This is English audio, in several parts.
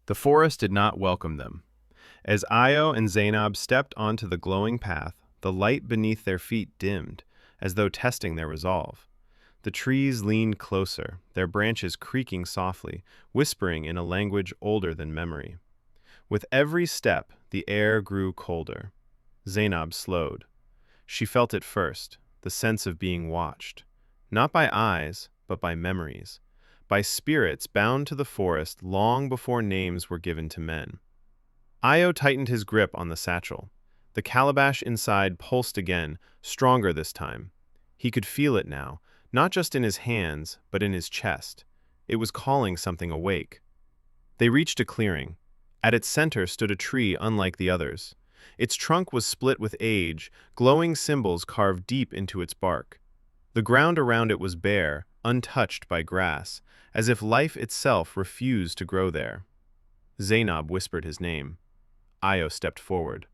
The forest did not welcome them. As Io and Zainab stepped onto the glowing path, the light beneath their feet dimmed, as though testing their resolve. The trees leaned closer, their branches creaking softly, whispering in a language older than memory. With every step, the air grew colder. Zainab slowed. She felt it first, the sense of being watched. Not by eyes, but by memories. By spirits bound to the forest long before names were given to men. Io tightened his grip on the satchel. The calabash inside pulsed again, stronger this time. He could feel it now, not just in his hands, but in his chest. It was calling something awake. They reached a clearing. At its center stood a tree unlike the others. Its trunk was split with age, glowing symbols carved deep into its bark. The ground around it was bare, untouched by grass, as if life itself refused to grow there. Zainab whispered his name. Io stepped forward.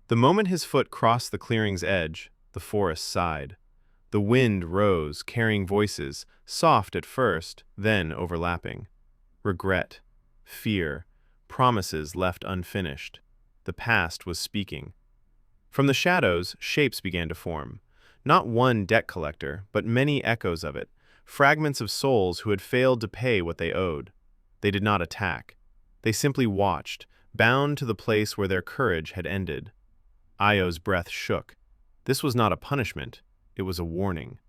The moment his foot crossed the clearing's edge, the forest sighed. The wind rose, carrying voices, soft at first, then overlapping. Regret, fear, promises left unfinished. The past was speaking. From the shadows, shapes began to form. Not one debt collector, but many echoes of it, fragments of souls who had failed to pay what they owed. They did not attack. They simply watched, bound to the place where their courage had ended. Io's breath shook. This was not a punishment, it was a warning.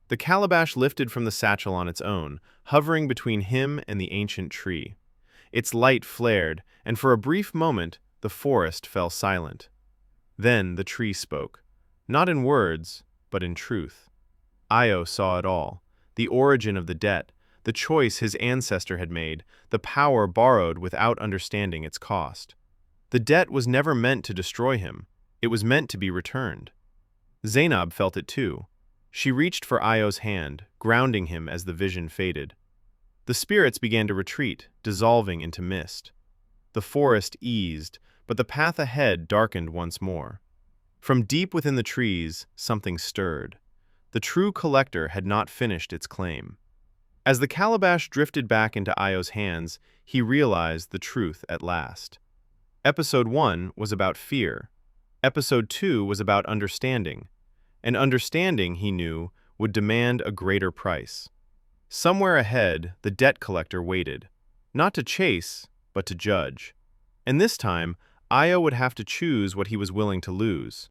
The calabash lifted from the satchel on its own, hovering between him and the ancient tree. Its light flared, and for a brief moment, the forest fell silent. Then the tree spoke, not in words, but in truth. Io saw it all, the origin of the debt, the choice his ancestor had made, the power borrowed without understanding its cost. The debt was never meant to destroy him, it was meant to be returned. Zainab felt it too. She reached for Io's hand, grounding him as the vision faded. The spirits began to retreat, dissolving into mist. The forest eased, but the path ahead darkened once more. From deep within the trees, something stirred. The true collector had not finished its claim. As the calabash drifted back into Io's hands, he realized the truth at last. Episode 1 was about fear. Episode 2 was about understanding. And understanding, he knew, would demand a greater price. Somewhere ahead, the debt collector waited. Not to chase, but to judge. And this time, Io would have to choose what he was willing to lose.